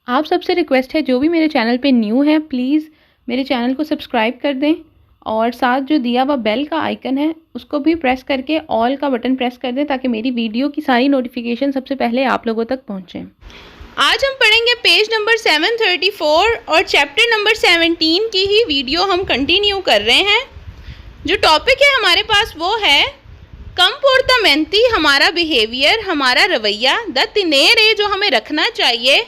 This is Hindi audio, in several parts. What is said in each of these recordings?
आप सबसे रिक्वेस्ट है, जो भी मेरे चैनल पे न्यू है प्लीज़ मेरे चैनल को सब्सक्राइब कर दें और साथ जो दिया हुआ बेल का आइकन है उसको भी प्रेस करके ऑल का बटन प्रेस कर दें ताकि मेरी वीडियो की सारी नोटिफिकेशन सबसे पहले आप लोगों तक पहुँचें। आज हम पढ़ेंगे पेज नंबर 734 और चैप्टर नंबर 17 की ही वीडियो हम कंटिन्यू कर रहे हैं। जो टॉपिक है हमारे पास वो है कंपोर्टामेंटी, हमारा बिहेवियर, हमारा रवैया। द तिनेरे, जो हमें रखना चाहिए।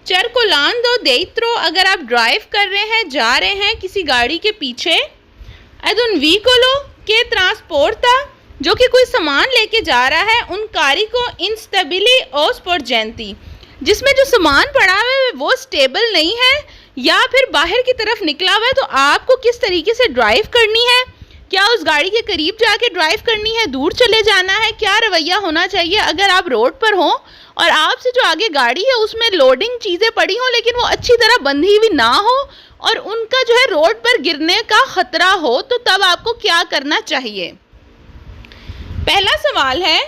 चरकोलांदो देत्रो, अगर आप ड्राइव कर रहे हैं, जा रहे हैं किसी गाड़ी के पीछे। एड उन व्हीकलो के ट्रांसपोर्टा, जो कि कोई सामान लेके जा रहा है। उन कारिको इंस्टेबिली ओस पोर्जेंती, जिसमें जो सामान पड़ा हुआ है वो स्टेबल नहीं है या फिर बाहर की तरफ निकला हुआ है। तो आपको किस तरीके से ड्राइव करनी है, क्या उस गाड़ी के करीब जाके ड्राइव करनी है, दूर चले जाना है, क्या रवैया होना चाहिए अगर आप रोड पर हो और आपसे जो आगे गाड़ी है उसमें लोडिंग चीज़ें पड़ी हों लेकिन वो अच्छी तरह बंधी हुई ना हो और उनका जो है रोड पर गिरने का खतरा हो, तो तब आपको क्या करना चाहिए। पहला सवाल है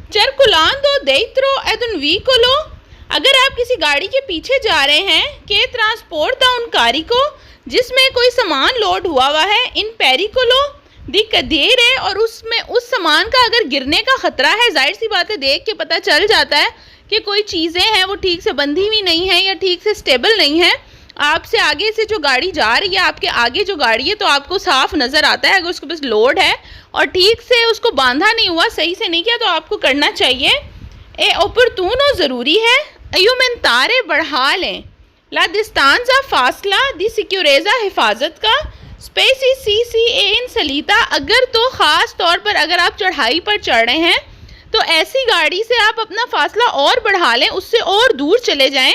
चरकुलांदो देत्रो एड उन व्हीकलो, अगर आप किसी गाड़ी के पीछे जा रहे हैं के ट्रांसपोर्टा उन कारिको, जिसमें कोई सामान लोड हुआ है। इन पेरिकोलो दी कदीरे, और उसमें उस सामान का अगर गिरने का खतरा है। जाहिर सी बात है, देख के पता चल जाता है कि कोई चीज़ें हैं वो ठीक से बंधी हुई नहीं है या ठीक से स्टेबल नहीं है। आपसे आगे से जो गाड़ी जा रही है, आपके आगे जो गाड़ी है, तो आपको साफ नज़र आता है अगर उसके पास लोड है और ठीक से उसको बांधा नहीं हुआ, सही से नहीं किया, तो आपको करना चाहिए ए ओपर्टूनो, ज़रूरी है। अयुमेंतारे, बढ़ा लें। ला डिस्टांजा, फासला। दी सिक्योरेजा, हिफाजत का। स्पेसी सी सी ए इन सलीता, अगर तो ख़ास तौर पर अगर आप चढ़ाई पर चढ़ रहे हैं तो ऐसी गाड़ी से आप अपना फासला और बढ़ा लें, उससे और दूर चले जाएं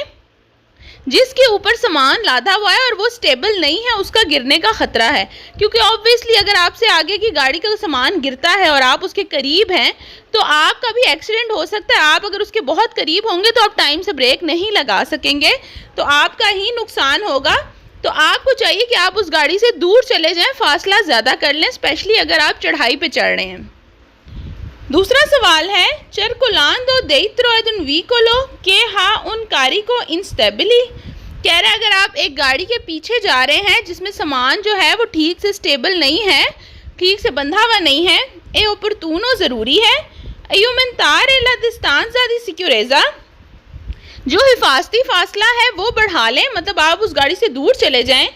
जिसके ऊपर सामान लादा हुआ है और वो स्टेबल नहीं है, उसका गिरने का खतरा है। क्योंकि ऑब्वियसली अगर आपसे आगे की गाड़ी का सामान गिरता है और आप उसके करीब हैं तो आपका भी एक्सीडेंट हो सकता है। आप अगर उसके बहुत करीब होंगे तो आप टाइम से ब्रेक नहीं लगा सकेंगे, तो आपका ही नुकसान होगा। तो आपको चाहिए कि आप उस गाड़ी से दूर चले जाएं, फासला ज़्यादा कर लें, स्पेशली अगर आप चढ़ाई पे चढ़ रहे हैं। दूसरा सवाल है चरकुलांदो देत्रो एड उन व्हीकलो के हा उन कारिको इंस्टेबिली, कह रहे हैं अगर आप एक गाड़ी के पीछे जा रहे हैं जिसमें सामान जो है वो ठीक से स्टेबल नहीं है, ठीक से बंधा हुआ नहीं है। ए ओपर्टूनो, ज़रूरी है। अयुमेंतारे ला डिस्टांजा दी सिक्योरेजा, जो हिफाजती फासला है वो बढ़ा लें, मतलब आप उस गाड़ी से दूर चले जाएं।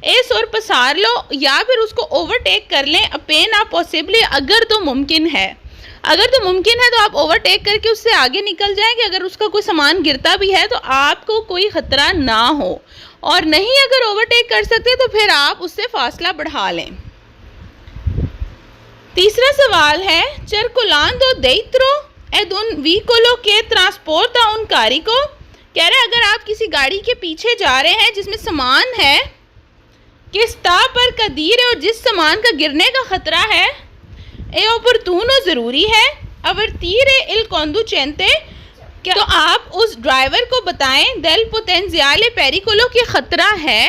एस और पसार लो, या फिर उसको ओवरटेक कर लें। अपेना पॉसिबली, अगर तो मुमकिन है, अगर तो मुमकिन है तो आप ओवरटेक करके उससे आगे निकल जाएं कि अगर उसका कोई सामान गिरता भी है तो आपको कोई ख़तरा ना हो, और नहीं अगर ओवरटेक कर सकते तो फिर आप उससे फासला बढ़ा लें। तीसरा सवाल है चरकुलांदो देत्रो एड उन व्हीकलो के ट्रांसपोर्टा उन कारिको, कह रहे हैं अगर आप किसी गाड़ी के पीछे जा रहे हैं जिसमें सामान है, किस ता पर कदीर है, और जिस सामान का गिरने का खतरा है। ए ओपर्टूनो, ज़रूरी है। अवर्तीरे इल कॉन्डुचेंते, तो आप उस ड्राइवर को बताएं डेल पोटेंशियाले पेरिकोलो के खतरा है।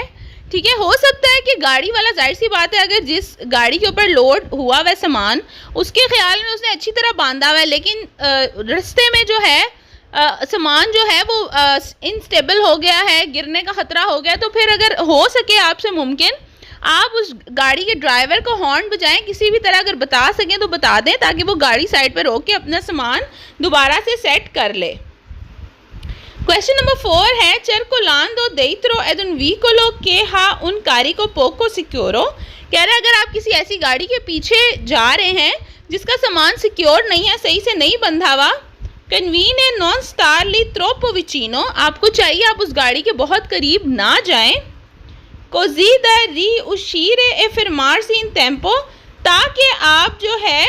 ठीक है, हो सकता है कि गाड़ी वाला, जाहिर सी बात है, अगर जिस गाड़ी के ऊपर लोड हुआ वह सामान उसके ख्याल में उसने अच्छी तरह बांधा हुआ है, लेकिन रास्ते में जो है सामान जो है वो इनस्टेबल हो गया है, गिरने का खतरा हो गया, तो फिर अगर हो सके आपसे मुमकिन आप उस गाड़ी के ड्राइवर को हॉर्न बजाएं, किसी भी तरह अगर बता सकें तो बता दें ताकि वो गाड़ी साइड पर रोक के अपना सामान दोबारा से सेट कर ले। क्वेश्चन नंबर 4 है चरकुलांदो देत्रो एड उन व्हीकलो के हा उन कारिको पोको सिक्योरो, कह रहे हैं अगर आप किसी ऐसी गाड़ी के पीछे जा रहे हैं जिसका सामान सिक्योर नहीं है, सही से नहीं बंधा हुआ। कन्वीने नॉन स्टारली त्रोपो विचिनो, आपको चाहिए आप उस गाड़ी के बहुत करीब ना जाएं। कोजीदा री उशीरे ए फिरमार्सी इन टेम्पो, ताकि आप जो है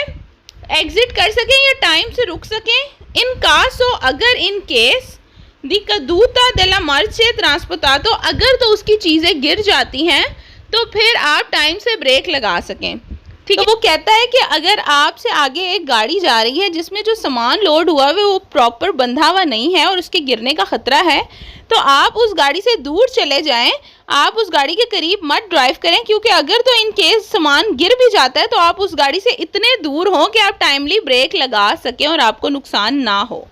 एग्जिट कर सकें या टाइम से रुक सकें। इन कासो, अगर इन केस दी कदूता देला मर्चे ट्रांसपोर्टातो, अगर तो उसकी चीज़ें गिर जाती हैं तो फिर आप टाइम से ब्रेक लगा सकें। ठीक है, तो वो कहता है कि अगर आपसे आगे एक गाड़ी जा रही है जिसमें जो सामान लोड हुआ है वो प्रॉपर बंधा हुआ नहीं है और उसके गिरने का खतरा है, तो आप उस गाड़ी से दूर चले जाएं, आप उस गाड़ी के करीब मत ड्राइव करें, क्योंकि अगर तो इन केस सामान गिर भी जाता है तो आप उस गाड़ी से इतने दूर हों कि आप टाइमली ब्रेक लगा सकें और आपको नुकसान ना हो।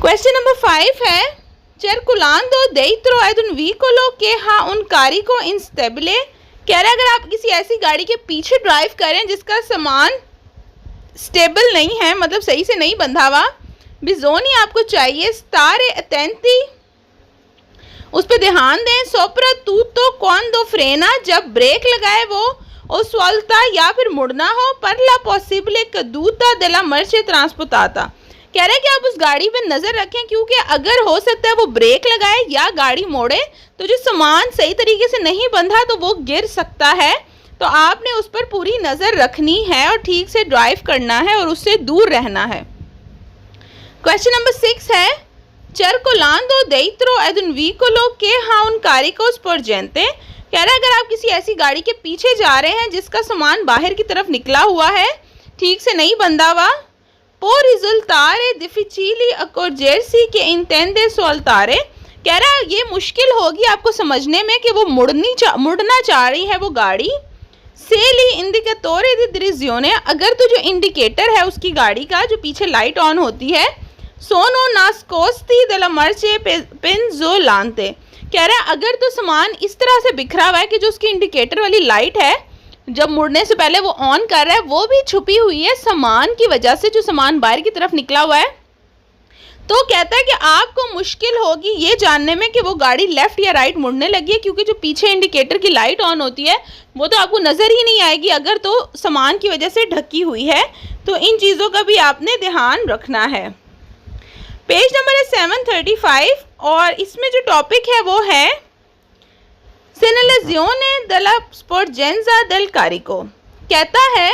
क्वेश्चन नंबर 5 है circulando dentro ad un veicolo che ha un carico instabile। कह रहा है अगर आप किसी ऐसी गाड़ी के पीछे ड्राइव करें जिसका सामान स्टेबल नहीं है, मतलब सही से नहीं बंधा हुआ, बिजोनी आपको चाहिए स्टारे अटेंटी, उस पर ध्यान दें। सोप्रातूतो क्वांडो फ्रेना, जब ब्रेक लगाए वो, और स्वाल्ता या फिर मुड़ना हो, पर ला पॉसिबले कदूता देला मर्चे ट्रांसपोर्टाता। कह रहे हैं कि आप उस गाड़ी पे नज़र रखें क्योंकि अगर हो सकता है वो ब्रेक लगाए या गाड़ी मोड़े तो जो सामान सही तरीके से नहीं बंधा तो वो गिर सकता है। तो आपने उस पर पूरी नज़र रखनी है और ठीक से ड्राइव करना है और उससे दूर रहना है। क्वेश्चन नंबर 6 है circolando dentro ad un veicolo che ha un carico sporgente। कह रहा है अगर आप किसी ऐसी गाड़ी के पीछे जा रहे हैं जिसका सामान बाहर की तरफ निकला हुआ है, ठीक से नहीं बंधा हुआ, può risultare difficili accorgersi che intende soltare। कह रहा है ये मुश्किल होगी आपको समझने में कि वो मुड़ना चाह रही है वो गाड़ी। से ली इंडिकेटोरे दी डिरेzione, अगर तो जो इंडिकेटर है उसकी गाड़ी का जो पीछे लाइट ऑन होती है, सोनो नास्कोस्ती दला मर्चे पेंजोलांते। कह रहा है अगर तो सामान इस तरह से बिखरा हुआ है कि जो उसकी इंडिकेटर वाली लाइट है जब मुड़ने से पहले वो ऑन कर रहा है वो भी छुपी हुई है सामान की वजह से, जो सामान बाहर की तरफ निकला हुआ है, तो कहता है कि आपको मुश्किल होगी ये जानने में कि वो गाड़ी लेफ़्ट या राइट मुड़ने लगी है, क्योंकि जो पीछे इंडिकेटर की लाइट ऑन होती है वो तो आपको नज़र ही नहीं आएगी अगर तो सामान की वजह से ढकी हुई है। तो इन चीज़ों का भी आपने ध्यान रखना है। पेज नंबर है 735 और इसमें जो टॉपिक है वो है segnalazione della sporgenza del carico। कहता है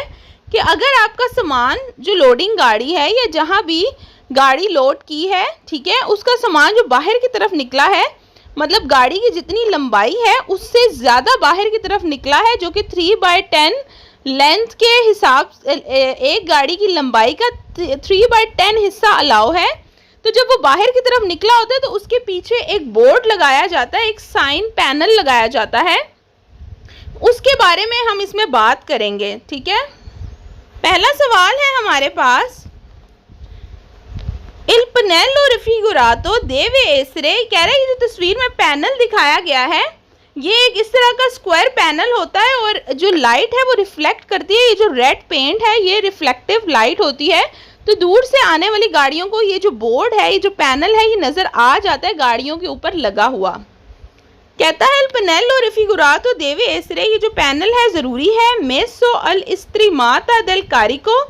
कि अगर आपका सामान जो लोडिंग गाड़ी है या जहाँ भी गाड़ी लोड की है, ठीक है, उसका सामान जो बाहर की तरफ निकला है, मतलब गाड़ी की जितनी लंबाई है उससे ज़्यादा बाहर की तरफ निकला है, जो कि 3/10 लेंथ के हिसाब से एक गाड़ी की लंबाई का 3/10 हिस्सा अलाउ है। तो जब वो बाहर की तरफ निकला होता है तो उसके पीछे एक बोर्ड लगाया जाता है, एक साइन पैनल लगाया जाता है, उसके बारे में हम इसमें बात करेंगे। ठीक है, पहला सवाल है हमारे पास, Il pannello raffigurato deve essere, कह रहे हैं ये जो तस्वीर में पैनल दिखाया गया है ये एक इस तरह का स्क्वायर पैनल होता है और जो लाइट है वो रिफ्लेक्ट करती है। ये जो रेड पेंट है ये रिफ्लेक्टिव लाइट होती है, तो दूर से आने वाली गाड़ियों को ये जो बोर्ड है, ये जो पैनल है, ये नज़र आ जाता है गाड़ियों के ऊपर लगा हुआ। कहता है Il pannello raffigurato deve essere, ये जो पैनल है ज़रूरी है messo all'estremata del carico।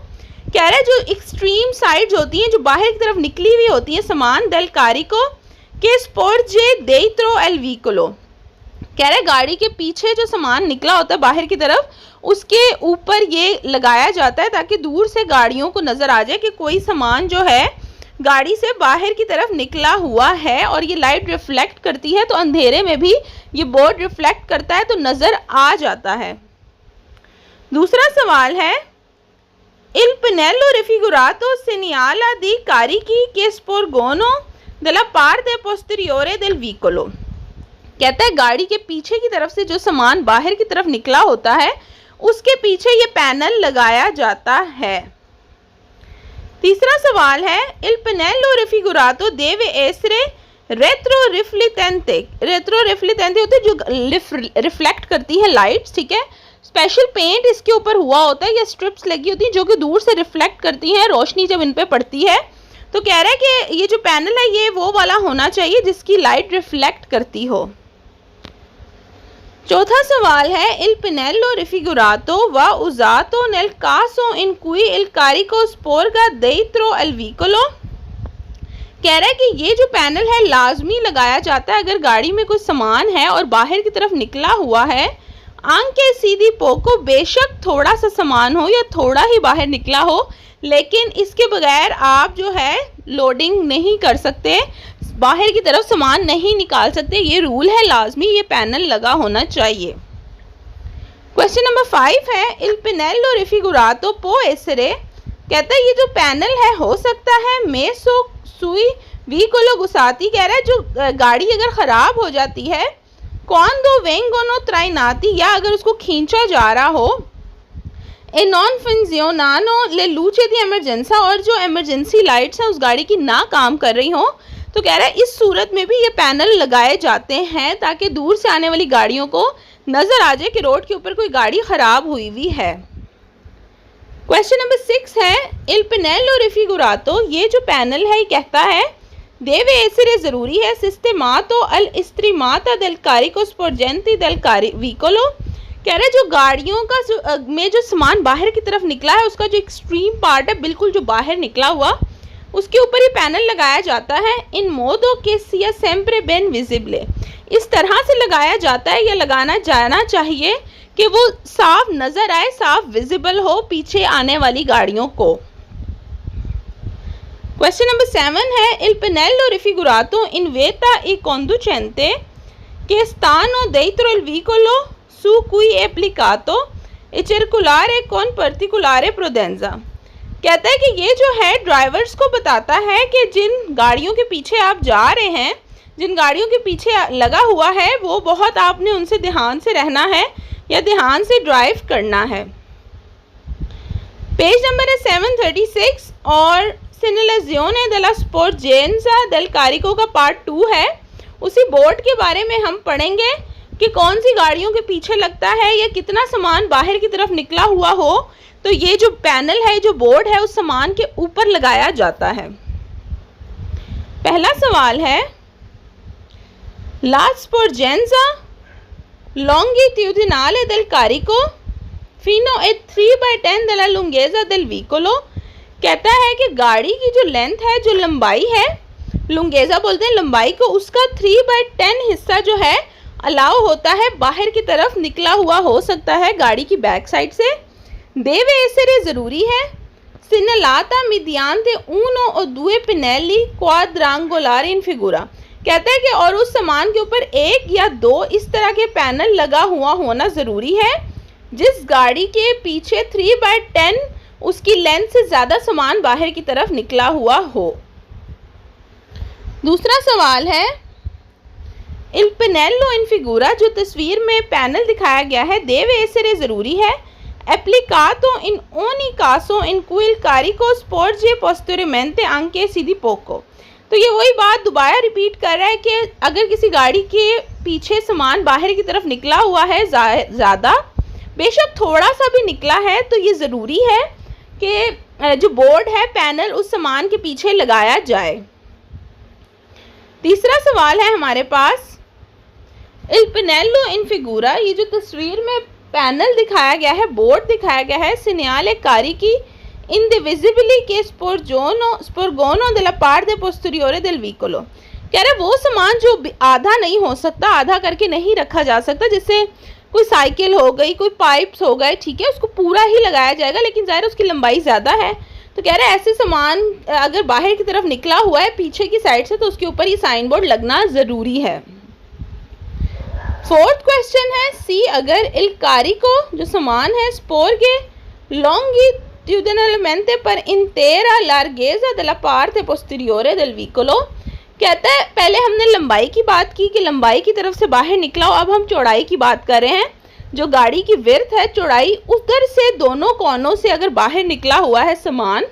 कह रहा है जो एक्सट्रीम साइड्स होती हैं जो बाहर की तरफ निकली हुई होती है सामान del carico के sporge dentro al veicolo। कह रहा है गाड़ी के पीछे जो सामान निकला होता है बाहर की तरफ उसके ऊपर ये लगाया जाता है ताकि दूर से गाड़ियों को नज़र आ जाए कि कोई सामान जो है गाड़ी से बाहर की तरफ निकला हुआ है, और ये लाइट रिफ्लेक्ट करती है तो अंधेरे में भी ये बोर्ड रिफ्लेक्ट करता है तो नज़र आ जाता है। दूसरा सवाल है Il pannello raffigurato segnala di carichi che sporgono dalla parte posteriore del veicolo। कहता है गाड़ी के पीछे की तरफ से जो सामान बाहर की तरफ निकला होता है उसके पीछे ये पैनल लगाया जाता है। तीसरा सवाल है Il pannello raffigurato deve essere retroriflettente। retroriflettente होते जो रिफ्लेक्ट करती है लाइट्स, ठीक है, स्पेशल पेंट इसके ऊपर हुआ होता है या स्ट्रिप्स लगी होती हैं जो कि दूर से रिफ्लेक्ट करती हैं रोशनी जब इन पे पड़ती है। तो कह रहा है कि ये जो पैनल है ये वो वाला होना चाहिए जिसकी लाइट रिफ्लेक्ट करती हो। चौथा सवाल है Il pannello raffigurato va usato nel caso in cui il carico sporga dentro al veicolo। कह रहा है कि ये जो पैनल है लाजमी लगाया जाता है अगर गाड़ी में कोई सामान है और बाहर की तरफ निकला हुआ है। आंके सीधी पोको, बेशक थोड़ा सा सामान हो या थोड़ा ही बाहर निकला हो, लेकिन इसके बगैर आप जो है लोडिंग नहीं कर सकते, बाहर की तरफ सामान नहीं निकाल सकते, ये रूल है लाजमी, ये पैनल लगा होना चाहिए। क्वेश्चन नंबर 5 है Il pannello raffigurato può essere, कहता है ये जो पैनल है हो सकता है messo sui veicoli usati। कह रहा है जो गाड़ी अगर ख़राब हो जाती है quando vengono trainati, या अगर उसको खींचा जा रहा हो, ए नॉन फंक्शननो ले लूचे दी एमरजेंसा, और जो एमरजेंसी लाइट्स हैं उस गाड़ी की ना काम कर रही हो, तो कह रहा है इस सूरत में भी ये पैनल लगाए जाते हैं ताकि दूर से आने वाली गाड़ियों को नजर आ जाए कि रोड के ऊपर कोई गाड़ी खराब हुई हुई है। क्वेश्चन नंबर 6 है इल पेनेलो रिफिगुरातो, ये जो पैनल है ये कहता है देवे एसरे जरूरी है सिस्टेमातो अल इस्त्रीमाता del carico sporgenti del vicolo। कह रहा है जो गाड़ियों का में जो सामान बाहर की तरफ निकला है उसका जो एक्सट्रीम पार्ट है बिल्कुल जो बाहर निकला हुआ उसके ऊपर ये पैनल लगाया जाता है। इन मोदो के सिया सेम्प्रे बेन विजिबले, इस तरह से लगाया जाता है या लगाना जाना चाहिए कि वो साफ नजर आए, साफ विजिबल हो पीछे आने वाली गाड़ियों को। क्वेश्चन नंबर 7 है il pannello raffigurato in vetta e conducente che stanno dentro il vicolo su cui è applicato e circolare con particolare prudenza। कहता है कि ये जो है ड्राइवर्स को बताता है कि जिन गाड़ियों के पीछे आप जा रहे हैं, जिन गाड़ियों के पीछे लगा हुआ है वो बहुत आपने उनसे ध्यान से रहना है या ध्यान से ड्राइव करना है। पेज नंबर है 736 और Segnalazione della Sporgenza del Carico का पार्ट 2 है। उसी बोर्ड के बारे में हम पढ़ेंगे कि कौन सी गाड़ियों के पीछे लगता है या कितना सामान बाहर की तरफ निकला हुआ हो तो ये जो पैनल है, जो बोर्ड है, उस सामान के ऊपर लगाया जाता है। पहला सवाल है La Sporgenza longitudinale del carico fino a 3/10 della lunghezza del vicolo। कहता है कि गाड़ी की जो लेंथ है, जो लंबाई है, लुंगेजा बोलते हैं लंबाई को, उसका 3/10 हिस्सा जो है अलाउ होता है बाहर की तरफ निकला हुआ हो सकता है गाड़ी की बैक साइड से। देवे एसरे ज़रूरी है सिनलाता मिडियान्ते uno o due pannelli quadrangolari in figura। कहता है कि और उस सामान के ऊपर एक या दो इस तरह के पैनल लगा हुआ होना ज़रूरी है जिस गाड़ी के पीछे 3/10 उसकी लेंथ से ज़्यादा सामान बाहर की तरफ निकला हुआ हो। दूसरा सवाल है il pannello in figura, जो तस्वीर में पैनल दिखाया गया है देवे एसरे ज़रूरी है applicato in ogni caso in cui il carico sporge posteriormente anche si di poco। तो ये वही बात दोबारा रिपीट कर रहा है कि अगर किसी गाड़ी के पीछे सामान बाहर की तरफ निकला हुआ है ज़्यादा, बेशक थोड़ा सा भी निकला है, तो ये ज़रूरी है कि जो बोर्ड है पैनल उस सामान के पीछे लगाया जाए। तीसरा सवाल है हमारे पास il pannello in figura, ये जो तस्वीर में पैनल दिखाया गया है, बोर्ड दिखाया गया है segnale carichi indivisibili che sporgono della parte posteriore del vicolo। कह रहे वो सामान जो आधा नहीं हो सकता, आधा करके नहीं रखा जा सकता, जैसे कोई साइकिल हो गई, कोई पाइप्स हो गए, ठीक है, उसको पूरा ही लगाया जाएगा लेकिन ज़ाहिर उसकी लंबाई ज़्यादा है। तो कह रहे हैं ऐसे सामान अगर बाहर की तरफ निकला हुआ है पीछे की साइड से तो उसके ऊपर ये साइन बोर्ड लगना ज़रूरी है। फोर्थ क्वेश्चन है सी, अगर il carico जो सामान है sporge longitudinalmente per intera larghezza della parte posteriore del vicolo। कहता है पहले हमने लंबाई की बात की कि लंबाई की तरफ से बाहर निकला हो, अब हम चौड़ाई की बात कर रहे हैं। जो गाड़ी की विड्थ है, चौड़ाई, उधर से दोनों कोनों से अगर बाहर निकला हुआ है सामान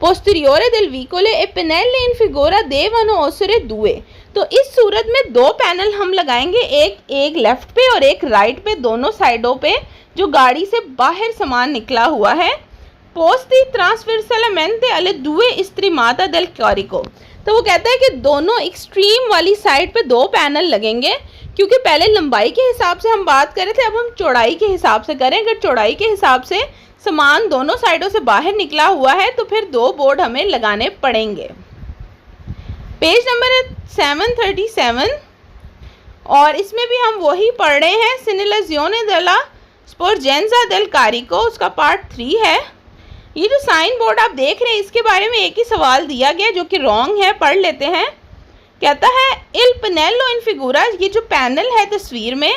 posteriore del vicolo e pannelli in figura devono essere due। तो इस सूरत में दो पैनल हम लगाएंगे, एक लेफ्ट पे और एक राइट पे, दोनों साइडों पे जो गाड़ी से बाहर सामान निकला हुआ है। posti trasversalmente alle due estremata del carico। तो वो कहता है कि दोनों एक्सट्रीम वाली साइड पे दो पैनल लगेंगे, क्योंकि पहले लंबाई के हिसाब से हम बात कर रहे थे, अब हम चौड़ाई के हिसाब से करें। अगर चौड़ाई के हिसाब से सामान दोनों साइडों से बाहर निकला हुआ है तो फिर दो बोर्ड हमें लगाने पड़ेंगे। पेज नंबर है 737 और इसमें भी हम वही पढ़ रहे हैं Segnalazione della Sporgenza del Carico, उसका पार्ट 3 है। ये जो साइन बोर्ड आप देख रहे हैं इसके बारे में एक ही सवाल दिया गया जो कि रॉन्ग है, पढ़ लेते हैं। कहता है il pannello in figura, ये जो पैनल है तस्वीर में,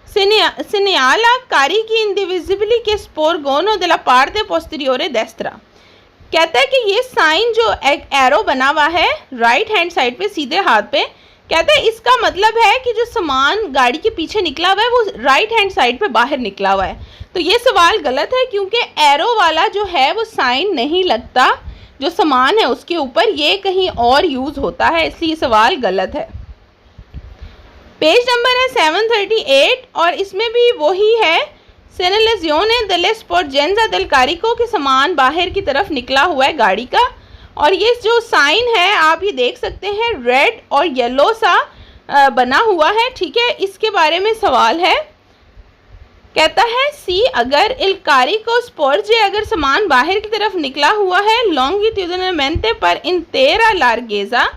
segnala carichi indivisibili che sporgono della parte posteriore destra। कहता है कि ये साइन जो एक एरो बना हुआ है राइट हैंड साइड पे सीधे हाथ पे, कहता है इसका मतलब है कि जो सामान गाड़ी के पीछे निकला हुआ है वो राइट हैंड साइड पे बाहर निकला हुआ है। तो ये सवाल गलत है क्योंकि एरो वाला जो है वो साइन नहीं लगता जो सामान है उसके ऊपर, ये कहीं और यूज़ होता है, इसलिए सवाल गलत है। पेज नंबर है 738 और इसमें भी वही है, सेनेलेजियोने डेले स्पोर्जेंजा डेल कारिको के सामान बाहर की तरफ निकला हुआ है गाड़ी का। और ये जो साइन है आप ये देख सकते हैं, रेड और येलो सा बना हुआ है, ठीक है। इसके बारे में सवाल है, कहता है सी अगर इल कारिको स्पोर्जे, अगर सामान बाहर की तरफ निकला हुआ है लॉन्गिट्यूडिनलमेंटे पर इंटेरा लार्गेजा,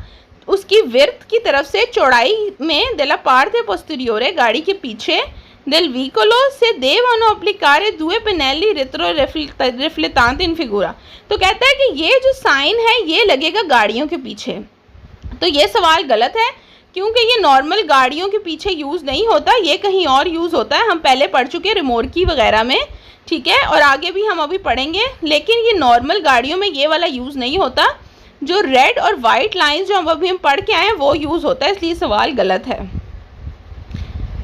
उसकी विड्थ की तरफ से चौड़ाई में डेला पार्टे पोस्टीरियोरे, गाड़ी के पीछे, del vicolo se devono applicare due pennelli retrorifletanti in figura। तो कहता है कि ये जो साइन है ये लगेगा गाड़ियों के पीछे। तो ये सवाल गलत है क्योंकि ये नॉर्मल गाड़ियों के पीछे यूज़ नहीं होता, ये कहीं और यूज़ होता है। हम पहले पढ़ चुके रिमोर्की वगैरह में, ठीक है, और आगे भी हम अभी पढ़ेंगे, लेकिन ये नॉर्मल गाड़ियों में ये वाला यूज़ नहीं होता। जो रेड और वाइट लाइन्स जो अभी हम पढ़ के आए हैं वो यूज़ होता है, इसलिए सवाल गलत है।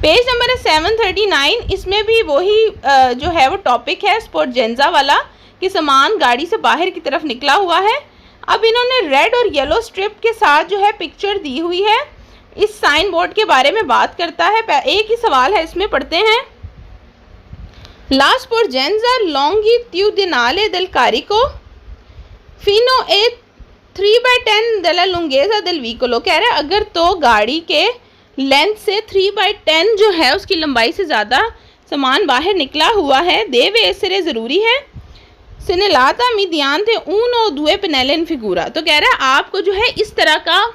पेज नंबर है 739, इसमें भी वही जो है वो टॉपिक है स्पोर्जेंजा वाला, कि सामान गाड़ी से बाहर की तरफ निकला हुआ है। अब इन्होंने रेड और येलो स्ट्रिप के साथ जो है पिक्चर दी हुई है, इस साइन बोर्ड के बारे में बात करता है। एक ही सवाल है इसमें, पढ़ते हैं। ला स्पोर्जेंजा लॉन्गिट्यूडिनाले डेल कारिको फिनो ए 3/10 डेला लुंगेजा डेल विकोलो। कह रहा है अगर तो गाड़ी के लेंथ से 3/10 जो है उसकी लंबाई से ज़्यादा सामान बाहर निकला हुआ है, देवे एसरे ज़रूरी है, सिनेलाता मीडियांते उनो दुए पेनेले इन फिगूरा। तो कह रहा है आपको जो है इस तरह का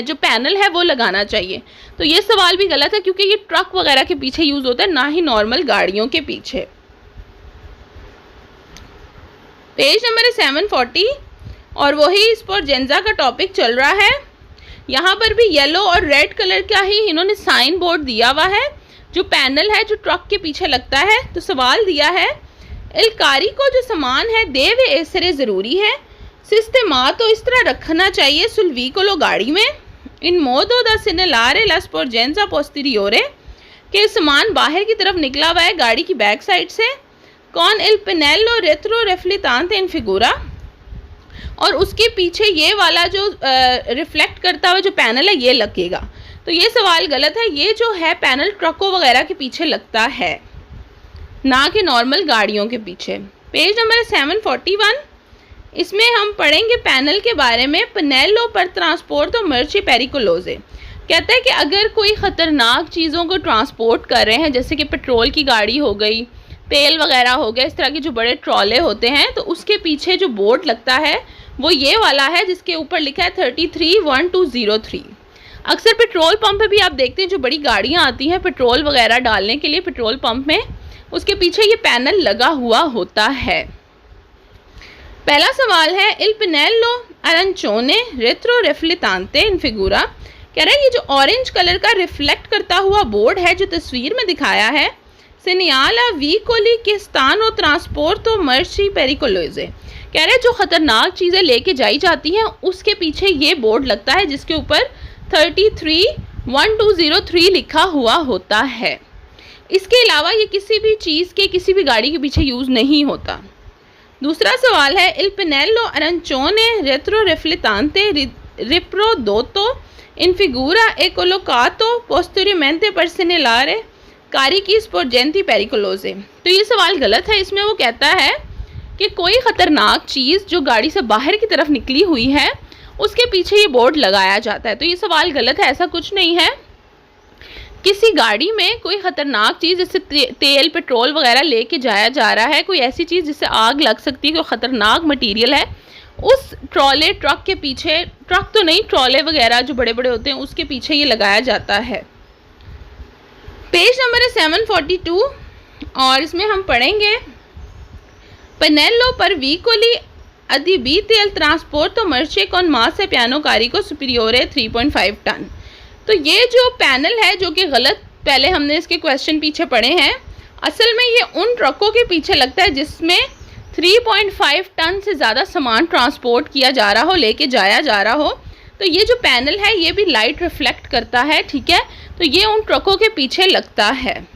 जो पैनल है वो लगाना चाहिए। तो ये सवाल भी गलत है क्योंकि ये ट्रक वगैरह के पीछे यूज़ होता है, ना ही नॉर्मल गाड़ियों के पीछे। पेज नंबर है 740 और वही स्पोर्जेंजा का टॉपिक चल रहा है। यहाँ पर भी येलो और रेड कलर का ही इन्होंने साइन बोर्ड दिया हुआ है, जो पैनल है जो ट्रक के पीछे लगता है। तो सवाल दिया है इल कारिको जो सामान है देवे एसरे ज़रूरी है, सिस्टेमा तो इस तरह रखना चाहिए सुल विकोलो गाड़ी में, इन मोदो दा सिनेलारे ला स्पोर्जेंजा पोस्टीरियोरे के सामान बाहर की तरफ निकला हुआ है गाड़ी की बैक साइड से, कौन इल पेनेलो रेट्रो रेफ्लितांते इन फिगूरा, और उसके पीछे ये वाला जो रिफ्लेक्ट करता हुआ जो पैनल है ये लगेगा। तो ये सवाल गलत है, ये जो है पैनल ट्रकों वगैरह के पीछे लगता है, ना कि नॉर्मल गाड़ियों के पीछे। पेज नंबर है 741, इसमें हम पढ़ेंगे पैनल के बारे में। पेनेलो पर ट्रांसपोर्ट तो मर्ची पेरिकोलोजे, कहता है कि अगर कोई ख़तरनाक चीज़ों को ट्रांसपोर्ट कर रहे हैं, जैसे कि पेट्रोल की गाड़ी हो गई, तेल वगैरह हो गया, इस तरह के जो बड़े ट्रॉले होते हैं, तो उसके पीछे जो बोर्ड लगता है वो ये वाला है जिसके ऊपर लिखा है 331203। अक्सर पेट्रोल पंप पे भी आप देखते हैं जो बड़ी गाड़ियाँ आती हैं पेट्रोल वगैरह डालने के लिए पेट्रोल पंप में, उसके पीछे ये पैनल लगा हुआ होता है। पहला सवाल है इल पेनेलो अरंचोने रेट्रो रेफ्लितांते इन फिगूरा, कह रहा है ये जो ऑरेंज कलर का रिफ्लेक्ट करता हुआ बोर्ड है जो तस्वीर में दिखाया है, सिनियाला विकोली के स्थानो ट्रांसपोर्टो मर्ची पेरिकोलोजे, कह रहे हैं जो ख़तरनाक चीज़ें लेके जाई जाती हैं उसके पीछे ये बोर्ड लगता है जिसके ऊपर 331203 लिखा हुआ होता है। इसके अलावा ये किसी भी चीज़ के किसी भी गाड़ी के पीछे यूज़ नहीं होता। दूसरा सवाल है इल पेनेलो अरंचोने रेट्रो रेफ्लितांते रिप्रोडोतो इन फिगूरा ए कोलोकातो पोस्टीरियरमेंटे पर सिनेलारे कारिकी स्पोर्जेंती पेरिकोलोजे। तो ये सवाल गलत है, इसमें वो कहता है कि कोई ख़तरनाक चीज़ जो गाड़ी से बाहर की तरफ निकली हुई है उसके पीछे ये बोर्ड लगाया जाता है। तो ये सवाल गलत है, ऐसा कुछ नहीं है। किसी गाड़ी में कोई ख़तरनाक चीज़ जैसे तेल पेट्रोल वगैरह लेके जाया जा रहा है, कोई ऐसी चीज़ जिससे आग लग सकती है, कोई ख़तरनाक मटेरियल है, उस ट्रॉले ट्रक के पीछे, ट्रक तो नहीं ट्रॉले वगैरह जो बड़े बड़े होते हैं उसके पीछे ये लगाया जाता है। पेज नंबर है 742 और इसमें हम पढ़ेंगे पेनेलो पर विकोली adibite al trasporto merce con massa piano carico superiore 3.5 ton. तो ये जो पैनल है जो कि गलत, पहले हमने इसके क्वेश्चन पीछे पढ़े हैं, असल में ये उन ट्रकों के पीछे लगता है जिसमें 3.5 टन से ज़्यादा सामान ट्रांसपोर्ट किया जा रहा हो, लेके जाया जा रहा हो। तो ये जो पैनल है ये भी लाइट रिफ्लेक्ट करता है, ठीक है, तो ये उन ट्रकों के पीछे लगता है।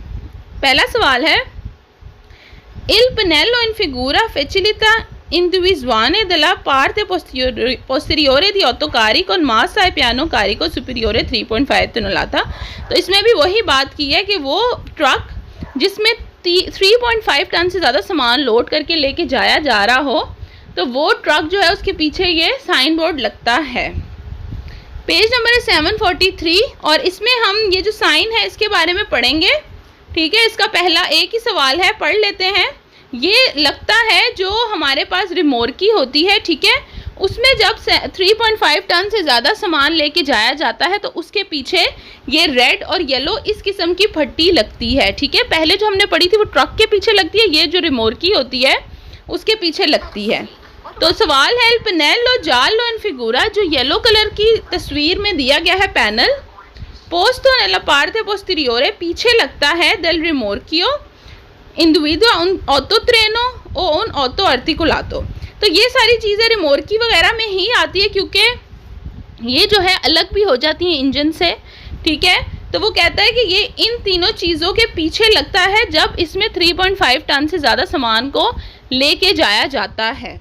पहला सवाल है इल पेनेलो इन फिगूरा फैसिलिटा individuale della parte posteriore di autocarri con massa e piano carico superiore 3.5 tonelata। तो इसमें भी वही बात की है कि वो ट्रक जिसमें 3.5 टन से ज़्यादा सामान लोड करके लेके जाया जा रहा हो, तो वो ट्रक जो है उसके पीछे ये साइन बोर्ड लगता है। पेज नंबर है 743 और इसमें हम ये जो साइन है इसके बारे में पढ़ेंगे। ठीक है, इसका पहला एक ही सवाल है, पढ़ लेते हैं। ये लगता है जो हमारे पास रिमोर्की होती है, ठीक है, उसमें जब 3.5 टन से ज़्यादा सामान लेके जाया जाता है तो उसके पीछे ये रेड और येलो इस किस्म की पट्टी लगती है। ठीक है, पहले जो हमने पढ़ी थी वो ट्रक के पीछे लगती है, ये जो रिमोर्की होती है उसके पीछे लगती है। तो सवाल है, पेनेलो जालो इन फिगूरा, जो येलो कलर की तस्वीर में दिया गया है पैनल, पोस्तो नेला पार्टे पोस्टीरियोरे, पीछे लगता है del rimorchio individua un auto treno o un auto articolato। तो ये सारी चीज़ें रिमोर्की वगैरह में ही आती है क्योंकि ये जो है अलग भी हो जाती हैं इंजन से। ठीक है, तो वो कहता है कि ये इन तीनों चीज़ों के पीछे लगता है जब इसमें 3.5 टन से ज़्यादा सामान को लेके जाया जाता है।